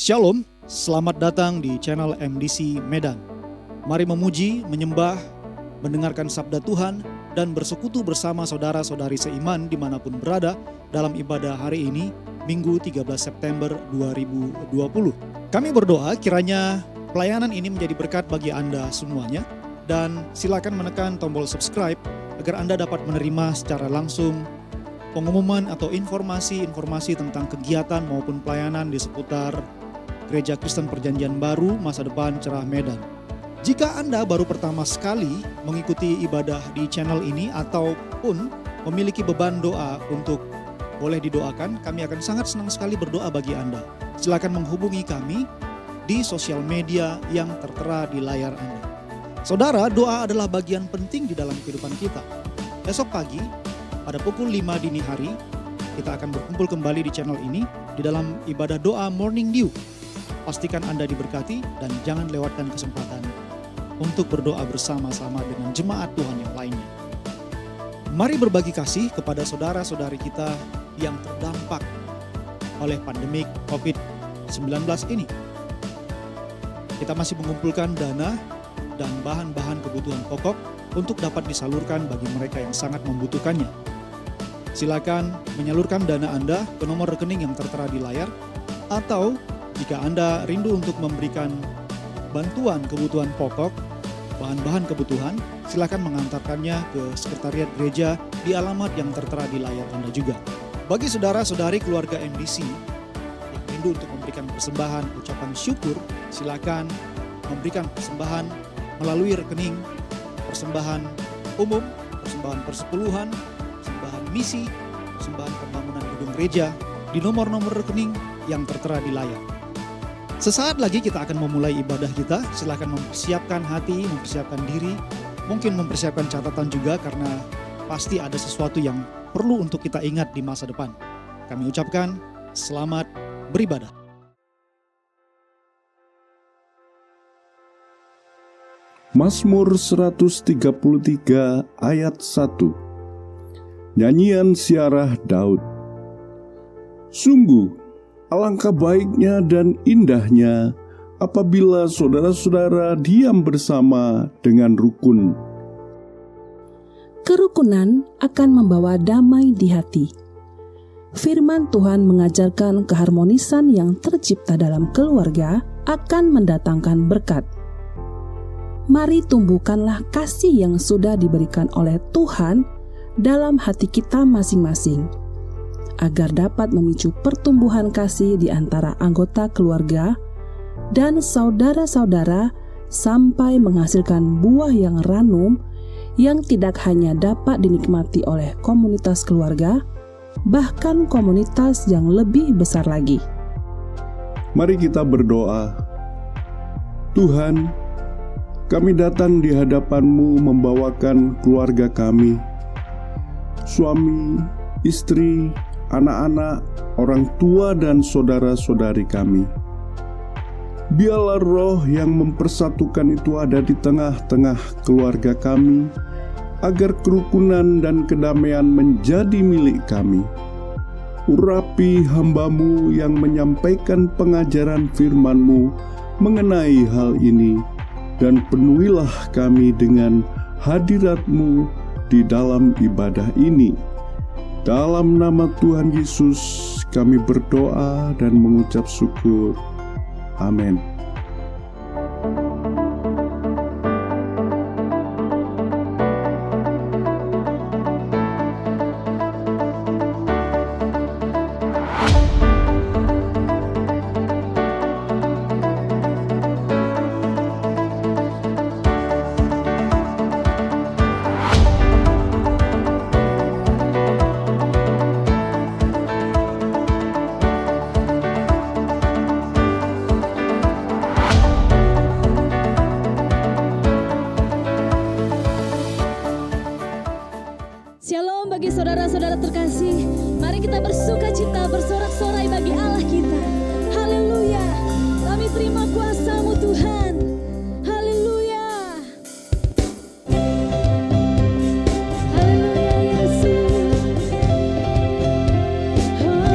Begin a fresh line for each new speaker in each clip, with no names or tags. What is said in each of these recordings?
Shalom, selamat datang di channel MDC Medan. Mari memuji, menyembah, mendengarkan sabda Tuhan, dan bersekutu bersama saudara-saudari seiman dimanapun berada dalam ibadah hari ini, Minggu 13 September 2020. Kami berdoa kiranya pelayanan ini menjadi berkat bagi Anda semuanya, dan silakan menekan tombol subscribe agar Anda dapat menerima secara langsung pengumuman atau informasi-informasi tentang kegiatan maupun pelayanan di seputar Gereja Kristen Perjanjian Baru Masa Depan Cerah Medan. Jika Anda baru pertama sekali mengikuti ibadah di channel ini ataupun memiliki beban doa untuk boleh didoakan, kami akan sangat senang sekali berdoa bagi Anda. Silakan menghubungi kami di sosial media yang tertera di layar Anda. Saudara, doa adalah bagian penting di dalam kehidupan kita. Esok pagi, pada pukul 5 dini hari, kita akan berkumpul kembali di channel ini di dalam ibadah doa Morning Dew. Pastikan Anda diberkati dan jangan lewatkan kesempatan untuk berdoa bersama-sama dengan jemaat Tuhan yang lainnya. Mari berbagi kasih kepada saudara-saudari kita yang terdampak oleh pandemik COVID-19 ini. Kita masih mengumpulkan dana dan bahan-bahan kebutuhan pokok untuk dapat disalurkan bagi mereka yang sangat membutuhkannya. Silakan menyalurkan dana Anda ke nomor rekening yang tertera di layar, atau jika Anda rindu untuk memberikan bantuan kebutuhan pokok, bahan-bahan kebutuhan, silakan mengantarkannya ke sekretariat gereja di alamat yang tertera di layar Anda juga. Bagi saudara-saudari keluarga MDC yang rindu untuk memberikan persembahan ucapan syukur, silakan memberikan persembahan melalui rekening persembahan umum, persembahan persepuluhan, persembahan misi, persembahan pembangunan gedung gereja di nomor-nomor rekening yang tertera di layar. Sesaat lagi kita akan memulai ibadah kita. Silakan mempersiapkan hati, mempersiapkan diri, mungkin mempersiapkan catatan juga karena pasti ada sesuatu yang perlu untuk kita ingat di masa depan. Kami ucapkan selamat beribadah.
Mazmur 133 ayat 1. Nyanyian Siarah Daud. Sungguh, alangkah baiknya dan indahnya apabila saudara-saudara diam bersama dengan rukun.
Kerukunan akan membawa damai di hati. Firman Tuhan mengajarkan keharmonisan yang tercipta dalam keluarga akan mendatangkan berkat. Mari tumbuhkanlah kasih yang sudah diberikan oleh Tuhan dalam hati kita masing-masing, agar dapat memicu pertumbuhan kasih di antara anggota keluarga dan saudara-saudara sampai menghasilkan buah yang ranum yang tidak hanya dapat dinikmati oleh komunitas keluarga, bahkan komunitas yang lebih besar lagi.
Mari kita berdoa. Tuhan, kami datang di hadapan-Mu membawakan keluarga kami, suami, istri, anak-anak, orang tua, dan saudara-saudari kami. Biarlah roh yang mempersatukan itu ada di tengah-tengah keluarga kami, agar kerukunan dan kedamaian menjadi milik kami. Urapi hamba-Mu yang menyampaikan pengajaran firman-Mu mengenai hal ini, dan penuhilah kami dengan hadirat-Mu di dalam ibadah ini. Dalam nama Tuhan Yesus kami berdoa dan mengucap syukur. Amin.
Shalom bagi saudara-saudara terkasih. Mari kita bersukacita, bersorak-sorai bagi Allah kita. Haleluya. Kami terima kuasa-Mu Tuhan. Haleluya. Haleluya Yesus. Oh.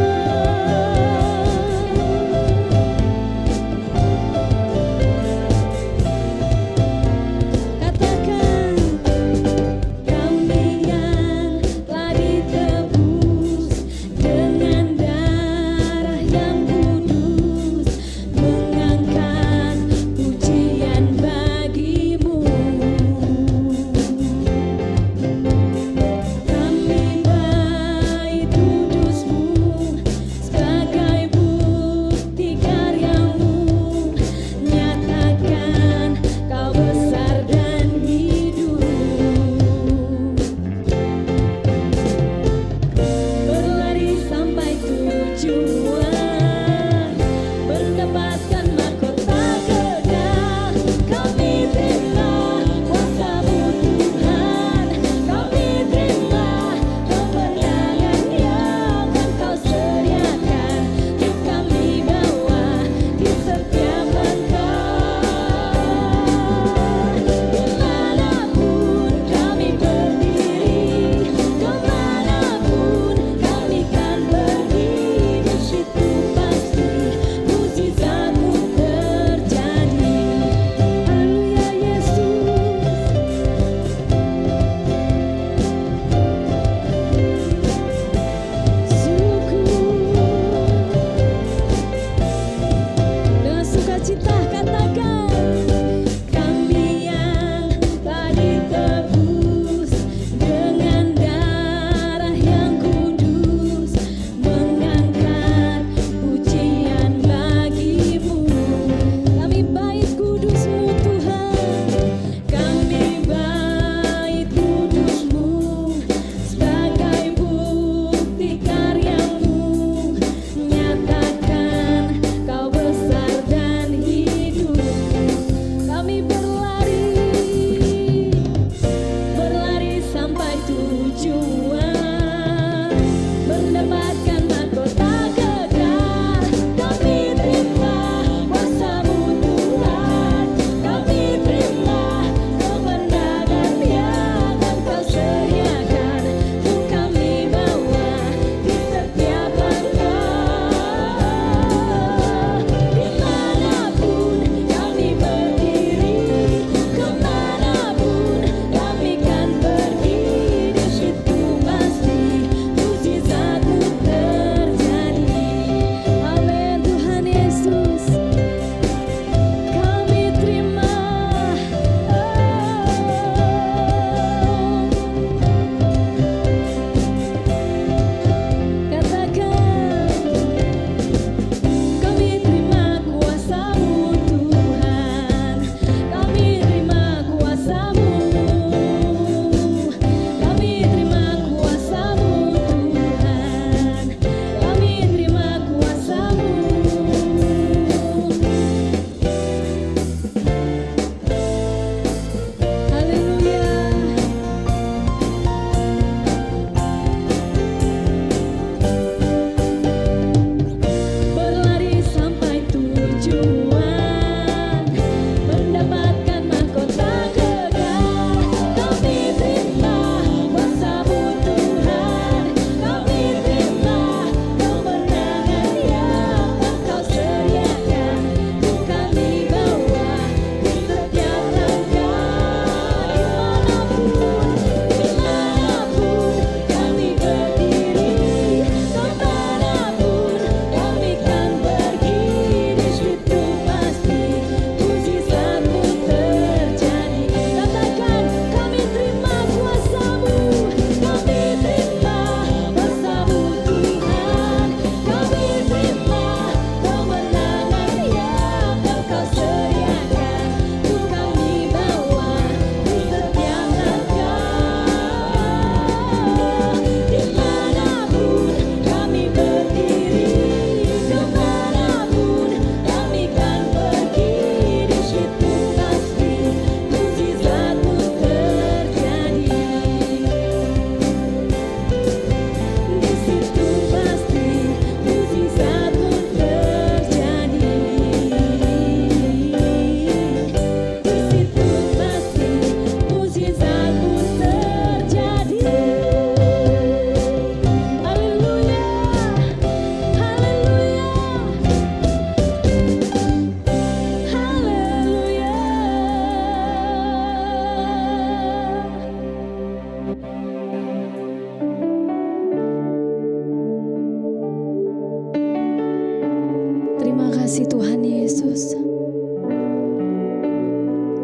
kasih Tuhan Yesus.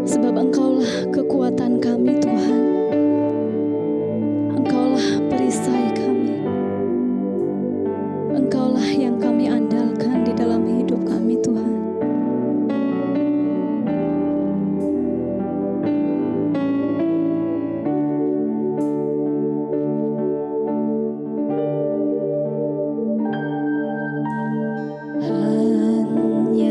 Sebab Engkaulah kekuatan kami Tuhan. Engkaulah perisai kami. Engkaulah yang kami andalkan di dalam hidup kami Tuhan. Hanya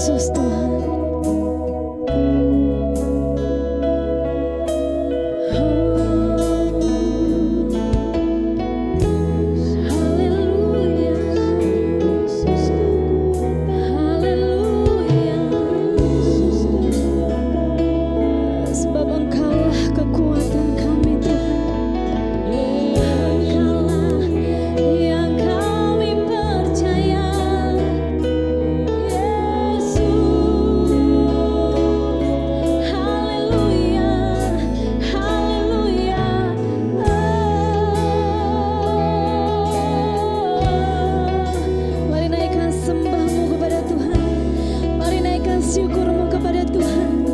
Yesus Tuhan. Haleluya. Haleluya. Sebab Engkaulah kekuatan kami Tuhan. Engkaulah yang kami percaya. Yesus. Haleluya. Haleluya. Mari naikkan sembahmu kepada Tuhan. Mari naikkan syukurmu kepada Tuhan.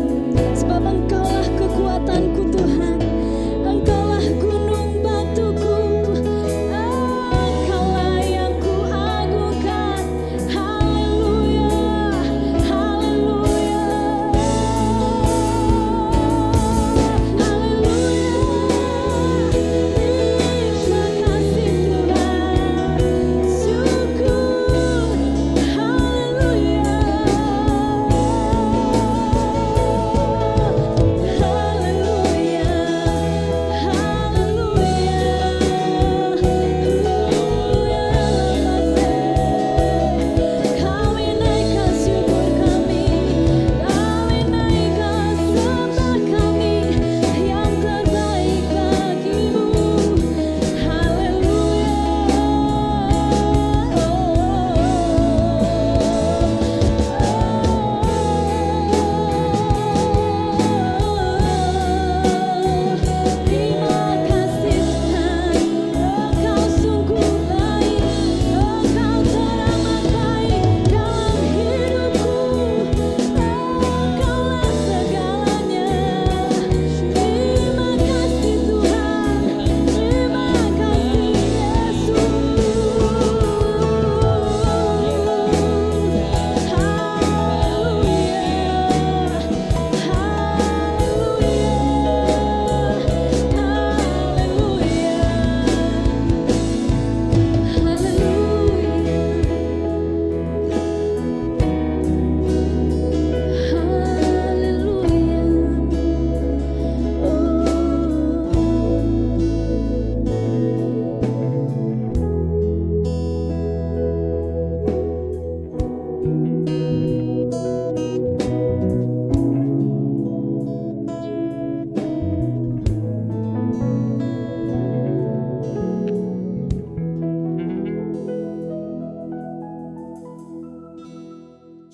Sebab Engkaulah kekuatanku Tuhan. Engkaulah gunung batuku. Engkaulah yang kuagungkan. Haleluya. Haleluya. Terima kasih Tuhan. Syukur. Haleluya. Haleluya. Haleluya. Kami naikkan syukur kami. Kami naikkan sembah kami yang terbaik bagimu. Terima kasih Tuhan, Engkau sungguh baik, Engkau teramat baik dalam hidupku. Engkaulah segalanya. Terima kasih Tuhan, terima kasih Yesus.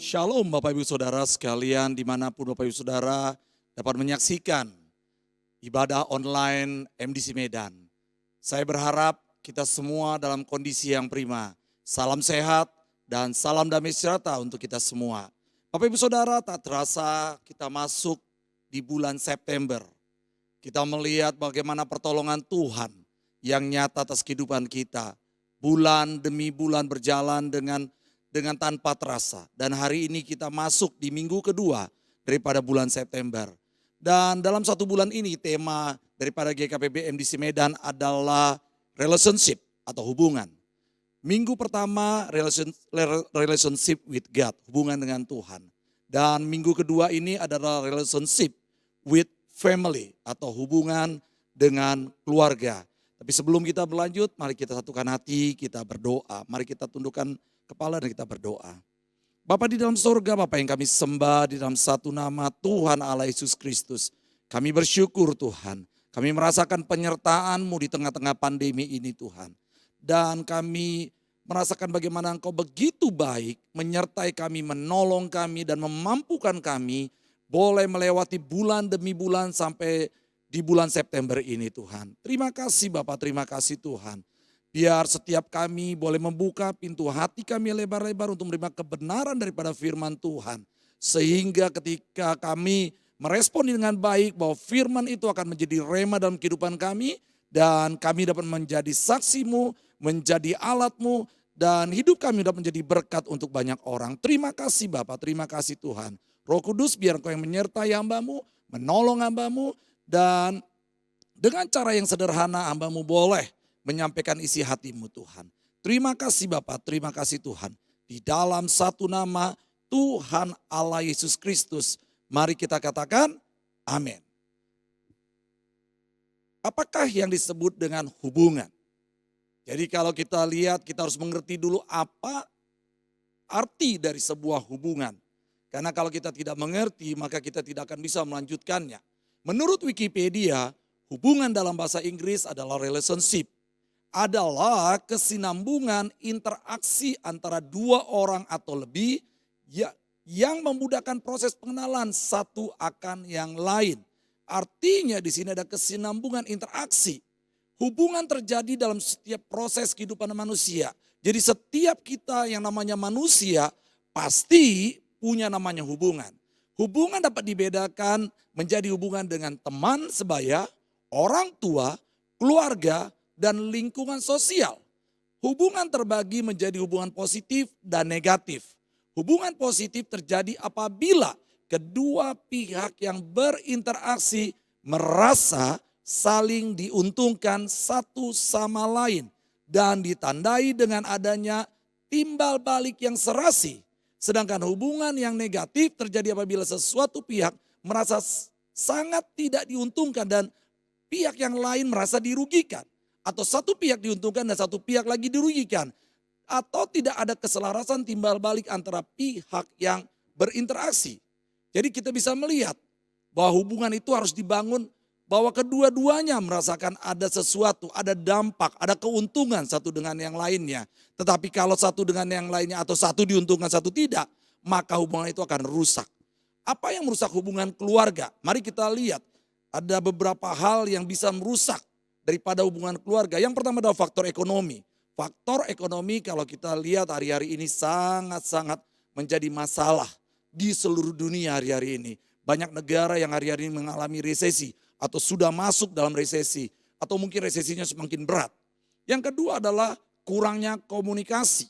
Shalom Bapak Ibu Saudara sekalian, dimanapun Bapak Ibu Saudara dapat menyaksikan ibadah online MDC Medan. Saya berharap kita semua dalam kondisi yang prima. Salam sehat dan salam damai sejahtera untuk kita semua. Bapak Ibu Saudara, tak terasa kita masuk di bulan September. Kita melihat bagaimana pertolongan Tuhan yang nyata atas kehidupan kita. Bulan demi bulan berjalan dengan tanpa terasa. Dan hari ini kita masuk di minggu kedua daripada bulan September. Dan dalam satu bulan ini tema daripada GKPB MDC Medan adalah relationship atau hubungan. Minggu pertama relationship with God, hubungan dengan Tuhan. Dan minggu kedua ini adalah relationship with family atau hubungan dengan keluarga. Tapi sebelum kita berlanjut, mari kita satukan hati, kita berdoa. Mari kita tundukkan kepala dan kita berdoa. Bapa di dalam surga, Bapa yang kami sembah di dalam satu nama Tuhan Allah Yesus Kristus. Kami bersyukur Tuhan, kami merasakan penyertaan-Mu di tengah-tengah pandemi ini Tuhan. Dan kami merasakan bagaimana Engkau begitu baik menyertai kami, menolong kami dan memampukan kami boleh melewati bulan demi bulan sampai di bulan September ini Tuhan. Terima kasih Bapak, terima kasih Tuhan. Biar setiap kami boleh membuka pintu hati kami lebar-lebar untuk menerima kebenaran daripada firman Tuhan. Sehingga ketika kami merespon dengan baik bahwa firman itu akan menjadi rema dalam kehidupan kami. Dan kami dapat menjadi saksi-Mu, menjadi alat-Mu. Dan hidup kami dapat menjadi berkat untuk banyak orang. Terima kasih Bapak, terima kasih Tuhan. Roh Kudus biar Engkau yang menyertai hamba-Mu, menolong hamba-Mu. Dan dengan cara yang sederhana hamba-Mu boleh menyampaikan isi hati-Mu Tuhan. Terima kasih Bapak, terima kasih Tuhan. Di dalam satu nama Tuhan Allah Yesus Kristus. Mari kita katakan amin. Apakah yang disebut dengan hubungan? Jadi kalau kita lihat, kita harus mengerti dulu apa arti dari sebuah hubungan. Karena kalau kita tidak mengerti, maka kita tidak akan bisa melanjutkannya. Menurut Wikipedia, hubungan dalam bahasa Inggris adalah relationship. Adalah kesinambungan interaksi antara dua orang atau lebih yang memudahkan proses pengenalan satu akan yang lain. Artinya di sini ada kesinambungan interaksi. Hubungan terjadi dalam setiap proses kehidupan manusia. Jadi setiap kita yang namanya manusia pasti punya namanya hubungan. Hubungan dapat dibedakan menjadi hubungan dengan teman sebaya, orang tua, keluarga, dan lingkungan sosial. Hubungan terbagi menjadi hubungan positif dan negatif. Hubungan positif terjadi apabila kedua pihak yang berinteraksi merasa saling diuntungkan satu sama lain dan ditandai dengan adanya timbal balik yang serasi. Sedangkan hubungan yang negatif terjadi apabila sesuatu pihak merasa sangat tidak diuntungkan dan pihak yang lain merasa dirugikan. Atau satu pihak diuntungkan dan satu pihak lagi dirugikan. Atau tidak ada keselarasan timbal balik antara pihak yang berinteraksi. Jadi kita bisa melihat bahwa hubungan itu harus dibangun bahwa kedua-duanya merasakan ada sesuatu, ada dampak, ada keuntungan satu dengan yang lainnya. Tetapi kalau satu dengan yang lainnya atau satu diuntungkan satu tidak, maka hubungan itu akan rusak. Apa yang merusak hubungan keluarga? Mari kita lihat ada beberapa hal yang bisa merusak daripada hubungan keluarga. Yang pertama adalah faktor ekonomi. Faktor ekonomi kalau kita lihat hari-hari ini sangat-sangat menjadi masalah di seluruh dunia hari-hari ini. Banyak negara yang hari-hari ini mengalami resesi atau sudah masuk dalam resesi atau mungkin resesinya semakin berat. Yang kedua adalah kurangnya komunikasi.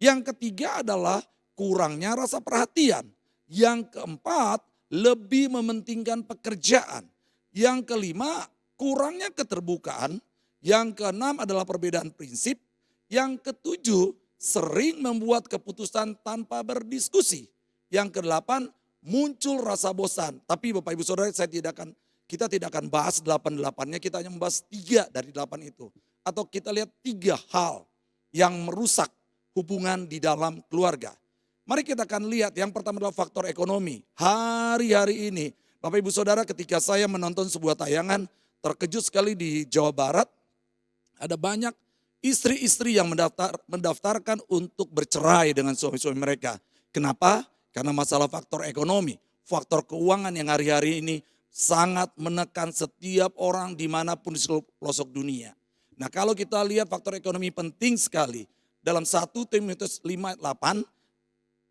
Yang ketiga adalah kurangnya rasa perhatian. Yang keempat lebih mementingkan pekerjaan. Yang kelima kurangnya keterbukaan. Yang keenam adalah perbedaan prinsip. Yang ketujuh, sering membuat keputusan tanpa berdiskusi. Yang kedelapan, muncul rasa bosan. Tapi Bapak Ibu Saudara, kita tidak akan bahas 8-8-nya, kita hanya membahas 3 dari 8 itu. Atau kita lihat 3 hal yang merusak hubungan di dalam keluarga. Mari kita akan lihat, yang pertama adalah faktor ekonomi. Hari-hari ini, Bapak Ibu Saudara, ketika saya menonton sebuah tayangan, terkejut sekali di Jawa Barat, ada banyak istri-istri yang mendaftarkan untuk bercerai dengan suami-suami mereka. Kenapa? Karena masalah faktor ekonomi, faktor keuangan yang hari-hari ini sangat menekan setiap orang dimanapun di seluruh pelosok dunia. Nah kalau kita lihat faktor ekonomi penting sekali. Dalam 1 Timotius 5:8,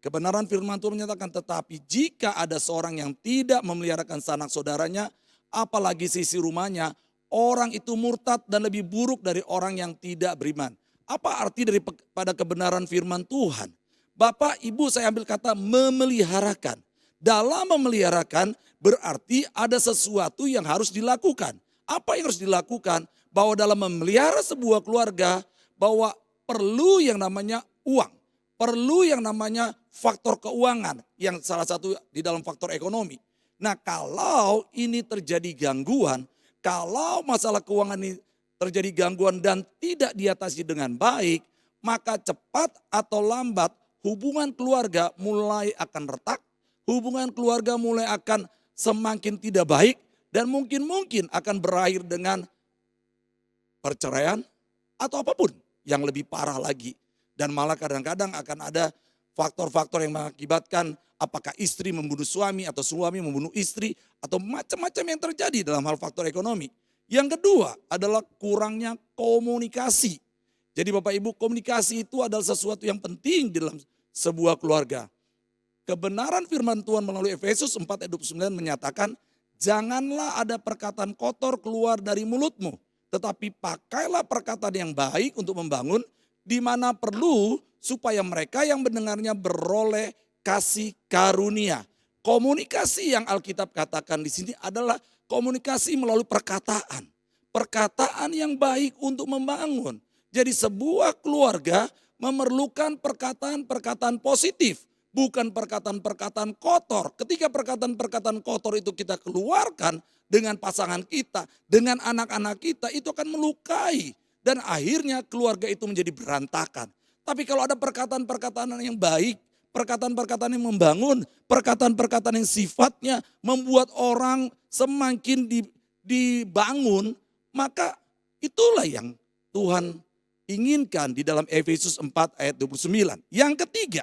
kebenaran firman Tuhan menyatakan, tetapi jika ada seorang yang tidak memeliharakan sanak saudaranya, apalagi sisi rumahnya, orang itu murtad dan lebih buruk dari orang yang tidak beriman. Apa arti daripada kebenaran firman Tuhan? Bapak, Ibu, saya ambil kata memeliharakan. Dalam memeliharakan berarti ada sesuatu yang harus dilakukan. Apa yang harus dilakukan? Bahwa dalam memelihara sebuah keluarga, bahwa perlu yang namanya uang. Perlu yang namanya faktor keuangan yang salah satu di dalam faktor ekonomi. Nah kalau ini terjadi gangguan, kalau masalah keuangan ini terjadi gangguan dan tidak diatasi dengan baik, maka cepat atau lambat hubungan keluarga mulai akan retak, hubungan keluarga mulai akan semakin tidak baik, dan mungkin akan berakhir dengan perceraian atau apapun yang lebih parah lagi. Dan malah kadang-kadang akan ada faktor-faktor yang mengakibatkan apakah istri membunuh suami atau suami membunuh istri atau macam-macam yang terjadi dalam hal faktor ekonomi. Yang kedua adalah kurangnya komunikasi. Jadi Bapak Ibu, komunikasi itu adalah sesuatu yang penting di dalam sebuah keluarga. Kebenaran firman Tuhan melalui Efesus 4:29 menyatakan, janganlah ada perkataan kotor keluar dari mulutmu, tetapi pakailah perkataan yang baik untuk membangun, di mana perlu supaya mereka yang mendengarnya beroleh kasih karunia. Komunikasi yang Alkitab katakan di sini adalah komunikasi melalui perkataan. Perkataan yang baik untuk membangun. Jadi sebuah keluarga memerlukan perkataan-perkataan positif. bukan perkataan-perkataan kotor. Ketika perkataan-perkataan kotor itu kita keluarkan dengan pasangan kita, dengan anak-anak kita, itu akan melukai. Dan akhirnya keluarga itu menjadi berantakan. Tapi kalau ada perkataan-perkataan yang baik, perkataan-perkataan yang membangun, perkataan-perkataan yang sifatnya membuat orang semakin dibangun, maka itulah yang Tuhan inginkan di dalam Efesus 4 ayat 29. Yang ketiga,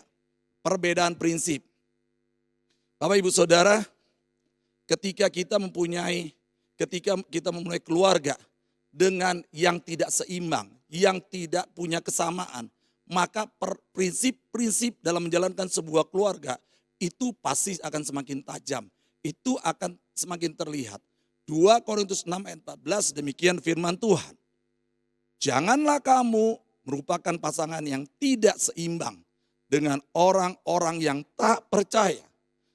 perbedaan prinsip. Bapak Ibu Saudara, ketika kita memulai keluarga dengan yang tidak seimbang, yang tidak punya kesamaan, maka prinsip-prinsip dalam menjalankan sebuah keluarga itu pasti akan semakin tajam. Itu akan semakin terlihat. 2 Korintus 6 ayat 14 demikian firman Tuhan. Janganlah kamu merupakan pasangan yang tidak seimbang dengan orang-orang yang tak percaya.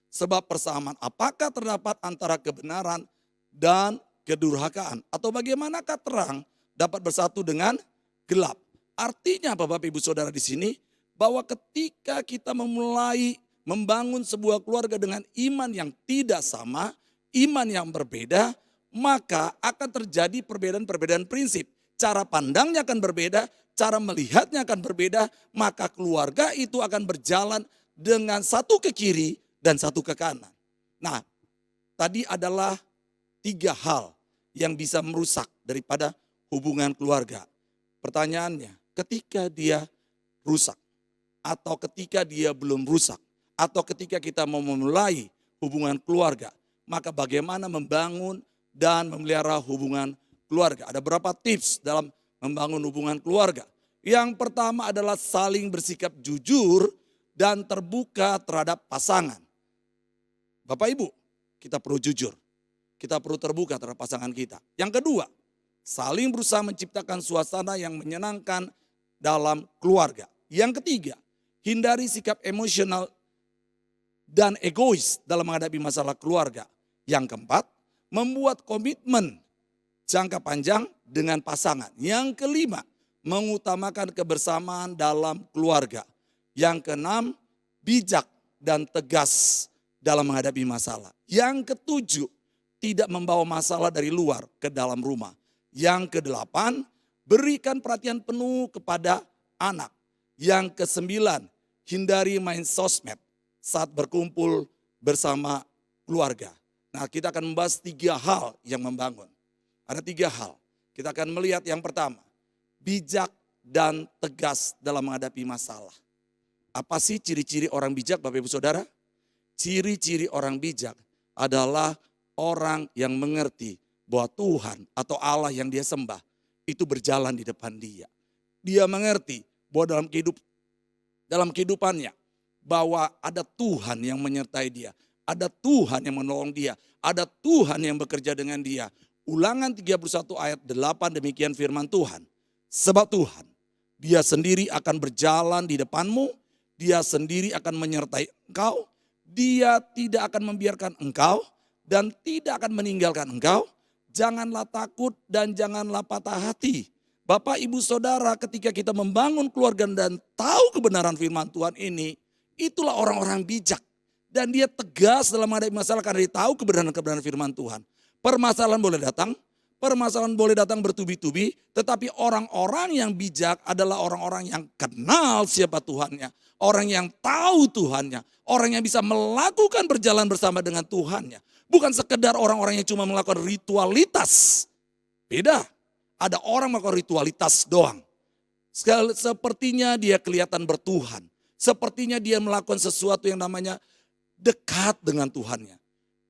Sebab persamaan apakah terdapat antara kebenaran dan kedurhakaan? Atau bagaimanakah terang dapat bersatu dengan gelap? Artinya apa Bapak Ibu Saudara di sini? Bahwa ketika kita memulai membangun sebuah keluarga dengan iman yang tidak sama, iman yang berbeda, maka akan terjadi perbedaan-perbedaan prinsip. Cara pandangnya akan berbeda, cara melihatnya akan berbeda, maka keluarga itu akan berjalan dengan satu ke kiri dan satu ke kanan. Nah, tadi adalah 3 hal yang bisa merusak daripada hubungan keluarga. Pertanyaannya, ketika dia rusak, atau ketika dia belum rusak, atau ketika kita mau memulai hubungan keluarga, maka bagaimana membangun dan memelihara hubungan keluarga. Ada beberapa tips dalam membangun hubungan keluarga. Yang pertama adalah saling bersikap jujur dan terbuka terhadap pasangan. Bapak Ibu, kita perlu jujur. Kita perlu terbuka terhadap pasangan kita. Yang kedua, saling berusaha menciptakan suasana yang menyenangkan dalam keluarga. Yang ketiga, hindari sikap emosional dan egois dalam menghadapi masalah keluarga. Yang keempat, membuat komitmen jangka panjang dengan pasangan. Yang kelima, mengutamakan kebersamaan dalam keluarga. Yang keenam, bijak dan tegas dalam menghadapi masalah. Yang ketujuh, tidak membawa masalah dari luar ke dalam rumah. Yang kedelapan, berikan perhatian penuh kepada anak. Yang kesembilan, hindari main sosmed saat berkumpul bersama keluarga. Nah, kita akan membahas 3 hal yang membangun. Ada 3 hal. Kita akan melihat yang pertama, bijak dan tegas dalam menghadapi masalah. Apa sih ciri-ciri orang bijak Bapak Ibu Saudara? Ciri-ciri orang bijak adalah orang yang mengerti bahwa Tuhan atau Allah yang dia sembah itu berjalan di depan dia. Dia mengerti bahwa dalam kehidupannya bahwa ada Tuhan yang menyertai dia. Ada Tuhan yang menolong dia. Ada Tuhan yang bekerja dengan dia. Ulangan 31 ayat 8 demikian firman Tuhan. Sebab Tuhan, dia sendiri akan berjalan di depanmu. Dia sendiri akan menyertai engkau. Dia tidak akan membiarkan engkau dan tidak akan meninggalkan engkau. Janganlah takut dan janganlah patah hati. Bapak Ibu Saudara, ketika kita membangun keluarga dan tahu kebenaran firman Tuhan ini, itulah orang-orang bijak. Dan dia tegas dalam menghadapi masalah karena dia tahu kebenaran firman Tuhan. Permasalahan boleh datang bertubi-tubi, tetapi orang-orang yang bijak adalah orang-orang yang kenal siapa Tuhannya. Orang yang tahu Tuhannya, orang yang bisa melakukan berjalan bersama dengan Tuhannya. Bukan sekedar orang-orang yang cuma melakukan ritualitas. Beda, ada orang melakukan ritualitas doang. Sepertinya dia kelihatan bertuhan. Sepertinya dia melakukan sesuatu yang namanya dekat dengan Tuhannya.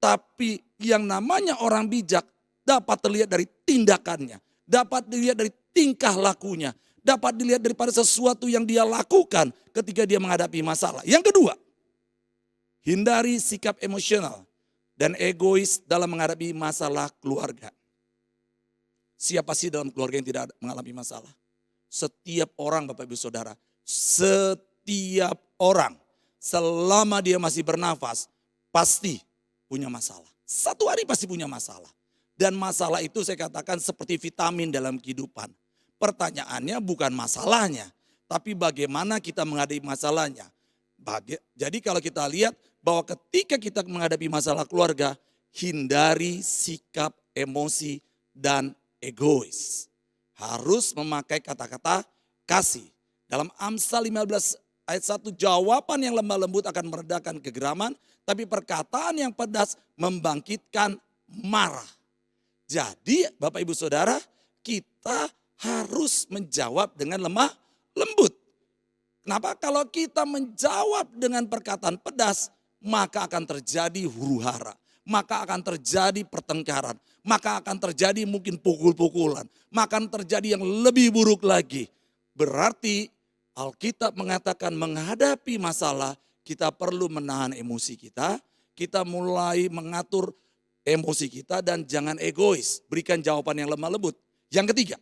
Tapi yang namanya orang bijak dapat terlihat dari tindakannya. Dapat dilihat dari tingkah lakunya. Dapat dilihat daripada sesuatu yang dia lakukan ketika dia menghadapi masalah. Yang kedua, hindari sikap emosional dan egois dalam menghadapi masalah keluarga. Siapa sih dalam keluarga yang tidak mengalami masalah? Setiap orang Bapak Ibu Saudara. Setiap orang selama dia masih bernafas pasti punya masalah. Satu hari pasti punya masalah. Dan masalah itu saya katakan seperti vitamin dalam kehidupan. Pertanyaannya bukan masalahnya, tapi bagaimana kita menghadapi masalahnya. Jadi kalau kita lihat bahwa ketika kita menghadapi masalah keluarga, hindari sikap emosi dan egois. Harus memakai kata-kata kasih. Dalam Amsal 15 ayat 1, jawaban yang lemah lembut akan meredakan kegeraman, tapi perkataan yang pedas membangkitkan marah. Jadi Bapak Ibu Saudara, kita harus menjawab dengan lemah lembut. Kenapa? Kalau kita menjawab dengan perkataan pedas, maka akan terjadi huru-hara. Maka akan terjadi pertengkaran. Maka akan terjadi mungkin pukul-pukulan. Maka akan terjadi yang lebih buruk lagi. Berarti Alkitab mengatakan menghadapi masalah, kita perlu menahan emosi kita. Kita mulai mengatur emosi kita dan jangan egois. Berikan jawaban yang lemah lembut. Yang ketiga,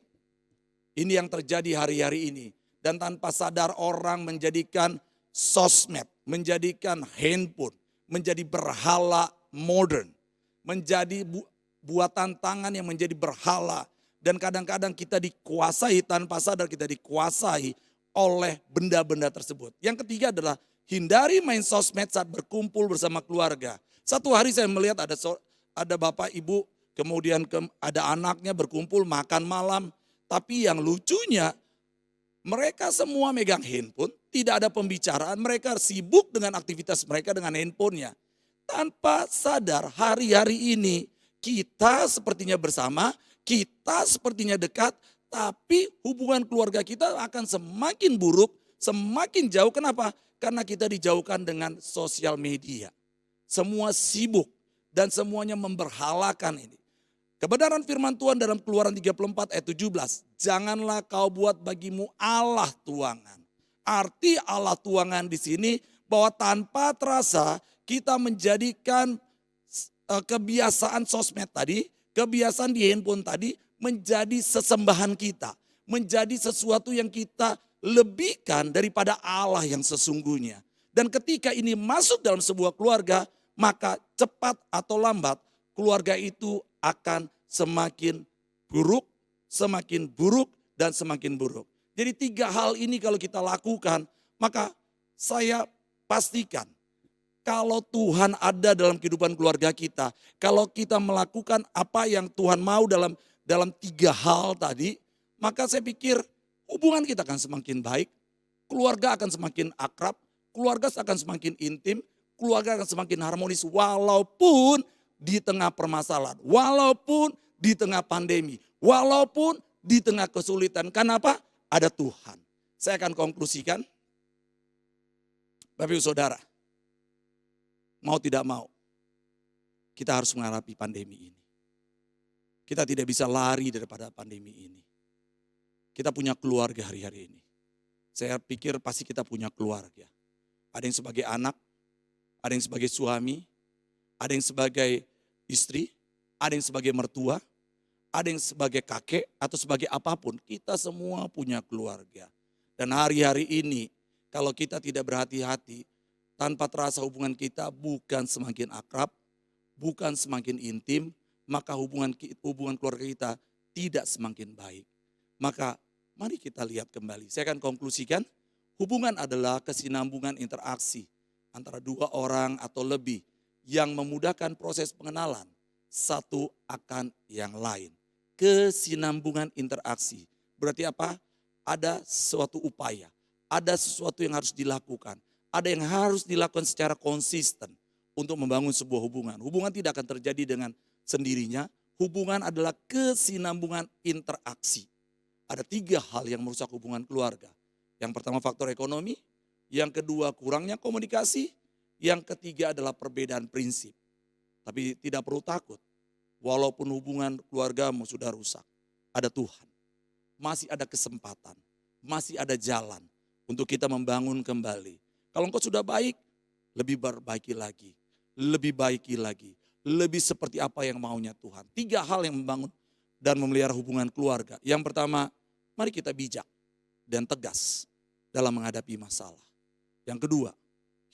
ini yang terjadi hari-hari ini. Dan tanpa sadar orang menjadikan sosmed, menjadikan handphone, menjadi berhala modern. Menjadi buatan tangan yang menjadi berhala. Dan kadang-kadang kita dikuasai, tanpa sadar kita dikuasai oleh benda-benda tersebut. Yang ketiga adalah hindari main sosmed saat berkumpul bersama keluarga. Satu hari saya melihat ada bapak ibu, kemudian ada anaknya berkumpul makan malam. Tapi yang lucunya, mereka semua megang handphone, tidak ada pembicaraan, mereka sibuk dengan aktivitas mereka dengan handphonenya. Tanpa sadar hari-hari ini kita sepertinya bersama, kita sepertinya dekat, tapi hubungan keluarga kita akan semakin buruk, semakin jauh. Kenapa? Karena kita dijauhkan dengan sosial media. Semua sibuk dan semuanya memberhalakan ini. Kebenaran firman Tuhan dalam Keluaran 34 ayat 17. Janganlah kau buat bagimu Allah tuangan. Arti Allah tuangan di sini bahwa tanpa terasa kita menjadikan kebiasaan sosmed tadi, kebiasaan di handphone tadi menjadi sesembahan kita. Menjadi sesuatu yang kita lebihkan daripada Allah yang sesungguhnya. Dan ketika ini masuk dalam sebuah keluarga, maka cepat atau lambat keluarga itu akan semakin buruk, dan semakin buruk. Jadi 3 hal ini kalau kita lakukan, maka saya pastikan kalau Tuhan ada dalam kehidupan keluarga kita, kalau kita melakukan apa yang Tuhan mau dalam 3 hal tadi, maka saya pikir hubungan kita akan semakin baik, keluarga akan semakin akrab, keluarga akan semakin intim, keluarga akan semakin harmonis walaupun di tengah permasalahan, walaupun di tengah pandemi, walaupun di tengah kesulitan. Kenapa? Ada Tuhan. Saya akan konklusikan, Bapak Ibu Saudara, mau tidak mau, kita harus menghadapi pandemi ini. Kita tidak bisa lari daripada pandemi ini. Kita punya keluarga hari-hari ini. Saya pikir pasti kita punya keluarga. Ada yang sebagai anak, ada yang sebagai suami, ada yang sebagai istri, ada yang sebagai mertua, ada yang sebagai kakek atau sebagai apapun. Kita semua punya keluarga. Dan hari-hari ini kalau kita tidak berhati-hati, tanpa terasa hubungan kita bukan semakin akrab, bukan semakin intim, maka hubungan keluarga kita tidak semakin baik. Maka mari kita lihat kembali. Saya akan konklusikan, hubungan adalah kesinambungan interaksi antara 2 orang atau lebih yang memudahkan proses pengenalan satu akan yang lain. Kesinambungan interaksi. Berarti apa? Ada suatu upaya, ada sesuatu yang harus dilakukan. Ada yang harus dilakukan secara konsisten untuk membangun sebuah hubungan. Hubungan tidak akan terjadi dengan sendirinya. Hubungan adalah kesinambungan interaksi. Ada 3 hal yang merusak hubungan keluarga. Yang pertama faktor ekonomi, yang kedua kurangnya komunikasi, yang ketiga adalah perbedaan prinsip. Tapi tidak perlu takut, walaupun hubungan keluargamu sudah rusak, ada Tuhan. Masih ada kesempatan, masih ada jalan untuk kita membangun kembali. Kalau engkau sudah baik, lebih perbaiki lagi, lebih baiki lagi, lebih seperti apa yang maunya Tuhan. 3 hal yang membangun dan memelihara hubungan keluarga. Yang pertama, mari kita bijak dan tegas dalam menghadapi masalah. Yang kedua,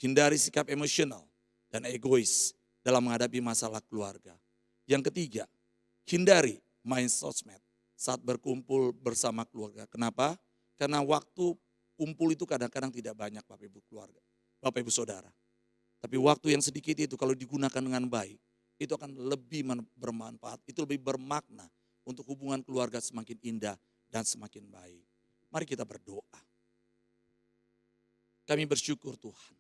hindari sikap emosional dan egois dalam menghadapi masalah keluarga. Yang ketiga, hindari main sosmed saat berkumpul bersama keluarga. Kenapa? Karena waktu kumpul itu kadang-kadang tidak banyak Bapak Ibu keluarga. Bapak Ibu Saudara. Tapi waktu yang sedikit itu kalau digunakan dengan baik, itu akan lebih bermanfaat, itu lebih bermakna untuk hubungan keluarga semakin indah dan semakin baik. Mari kita berdoa. Kami bersyukur Tuhan,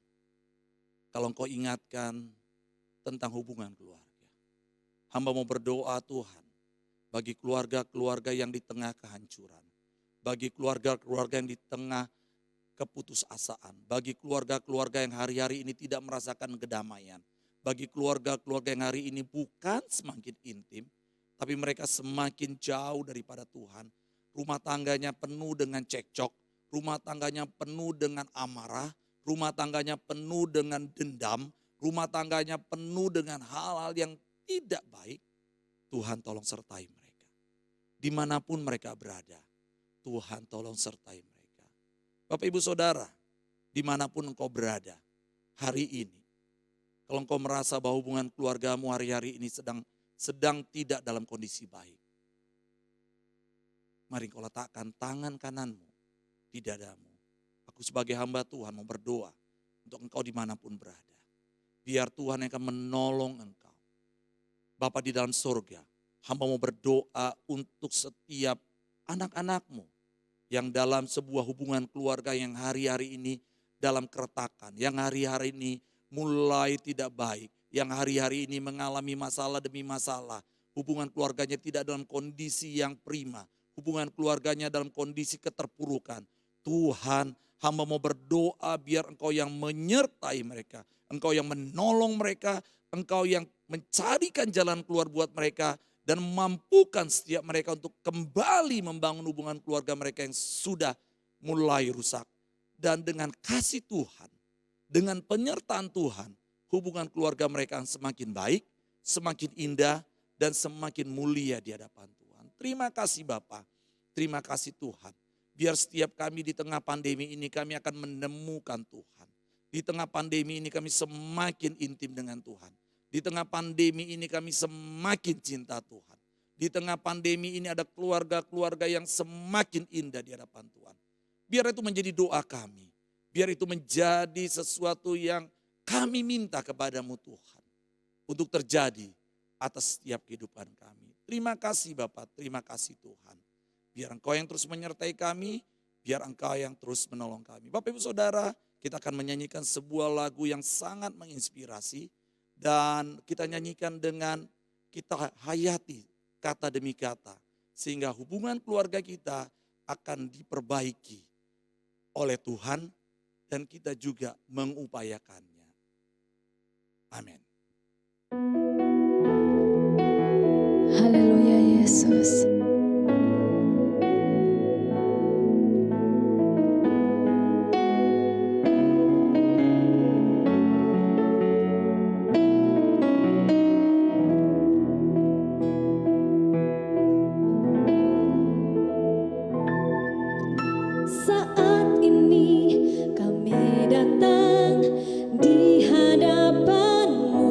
kalau Engkau ingatkan tentang hubungan keluarga. Hamba mau berdoa Tuhan, bagi keluarga-keluarga yang di tengah kehancuran. Bagi keluarga-keluarga yang di tengah keputusasaan. Bagi keluarga-keluarga yang hari-hari ini tidak merasakan kedamaian. Bagi keluarga-keluarga yang hari ini bukan semakin intim, tapi mereka semakin jauh daripada Tuhan. Rumah tangganya penuh dengan cekcok, rumah tangganya penuh dengan amarah, rumah tangganya penuh dengan dendam, rumah tangganya penuh dengan hal-hal yang tidak baik. Tuhan tolong sertai mereka. Dimanapun mereka berada, Tuhan tolong sertai mereka. Bapak Ibu Saudara, dimanapun engkau berada hari ini, kalau engkau merasa bahwa hubungan keluargamu hari-hari ini sedang tidak dalam kondisi baik, mari engkau letakkan tangan kananmu di dadamu. Aku sebagai hamba Tuhan mau berdoa untuk engkau dimanapun berada. Biar Tuhan yang akan menolong engkau. Bapa di dalam surga, hamba mau berdoa untuk setiap anak-anakmu yang dalam sebuah hubungan keluarga yang hari-hari ini dalam keretakan, yang hari-hari ini mulai tidak baik, yang hari-hari ini mengalami masalah demi masalah, hubungan keluarganya tidak dalam kondisi yang prima, hubungan keluarganya dalam kondisi keterpurukan. Tuhan, hamba mau berdoa biar Engkau yang menyertai mereka, Engkau yang menolong mereka, Engkau yang mencarikan jalan keluar buat mereka dan memampukan setiap mereka untuk kembali membangun hubungan keluarga mereka yang sudah mulai rusak. Dan dengan kasih Tuhan, dengan penyertaan Tuhan, hubungan keluarga mereka semakin baik, semakin indah, dan semakin mulia di hadapan Tuhan. Terima kasih Bapa, terima kasih Tuhan. Biar setiap kami di tengah pandemi ini kami akan menemukan Tuhan. Di tengah pandemi ini kami semakin intim dengan Tuhan. Di tengah pandemi ini kami semakin cinta Tuhan. Di tengah pandemi ini ada keluarga-keluarga yang semakin indah di hadapan Tuhan. Biar itu menjadi doa kami. Biar itu menjadi sesuatu yang kami minta kepadamu Tuhan. Untuk terjadi atas setiap kehidupan kami. Terima kasih Bapak, terima kasih Tuhan. Biar Engkau yang terus menyertai kami, biar Engkau yang terus menolong kami. Bapak Ibu Saudara, kita akan menyanyikan sebuah lagu yang sangat menginspirasi. Dan kita nyanyikan dengan kita hayati kata demi kata. Sehingga hubungan keluarga kita akan diperbaiki oleh Tuhan dan kita juga mengupayakannya. Amin.
Haleluya Yesus. Saat ini kami datang di hadapan-Mu.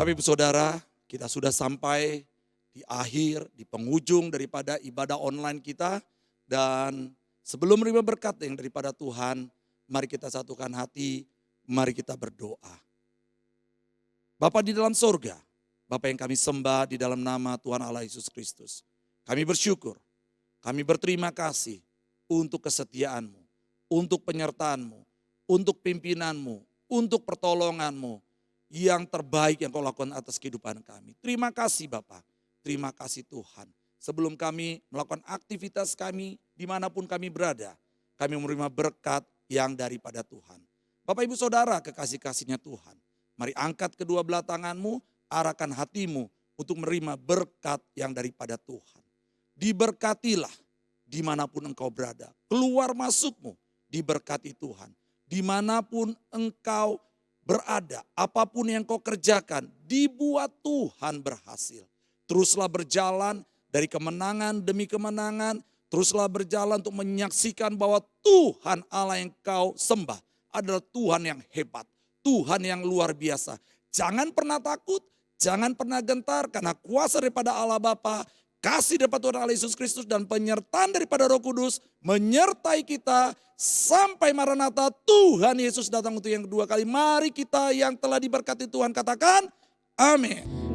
Bapak Ibu Saudara, kita sudah sampai di akhir, di penghujung daripada ibadah online kita. Dan sebelum menerima berkat yang daripada Tuhan, mari kita satukan hati, mari kita berdoa. Bapa di dalam sorga, Bapa yang kami sembah di dalam nama Tuhan Allah Yesus Kristus. Kami bersyukur, kami berterima kasih untuk kesetiaan-Mu, untuk penyertaan-Mu, untuk pimpinan-Mu, untuk pertolongan-Mu yang terbaik yang Kau lakukan atas kehidupan kami. Terima kasih Bapa, terima kasih Tuhan. Sebelum kami melakukan aktivitas kami dimanapun kami berada, kami menerima berkat yang daripada Tuhan. Bapak Ibu Saudara kekasih-kasihnya Tuhan, mari angkat kedua belah tanganmu, arahkan hatimu untuk menerima berkat yang daripada Tuhan. Diberkatilah dimanapun engkau berada, keluar masukmu diberkati Tuhan. Dimanapun engkau berada, apapun yang kau kerjakan, dibuat Tuhan berhasil. Teruslah berjalan dari kemenangan demi kemenangan, teruslah berjalan untuk menyaksikan bahwa Tuhan Allah yang kau sembah adalah Tuhan yang hebat, Tuhan yang luar biasa. Jangan pernah takut, jangan pernah gentar, karena kuasa daripada Allah Bapa, kasih daripada Tuhan Allah Yesus Kristus, dan penyertaan daripada Roh Kudus menyertai kita sampai Maranatha Tuhan Yesus datang untuk yang kedua kali. Mari kita yang telah diberkati Tuhan katakan amin.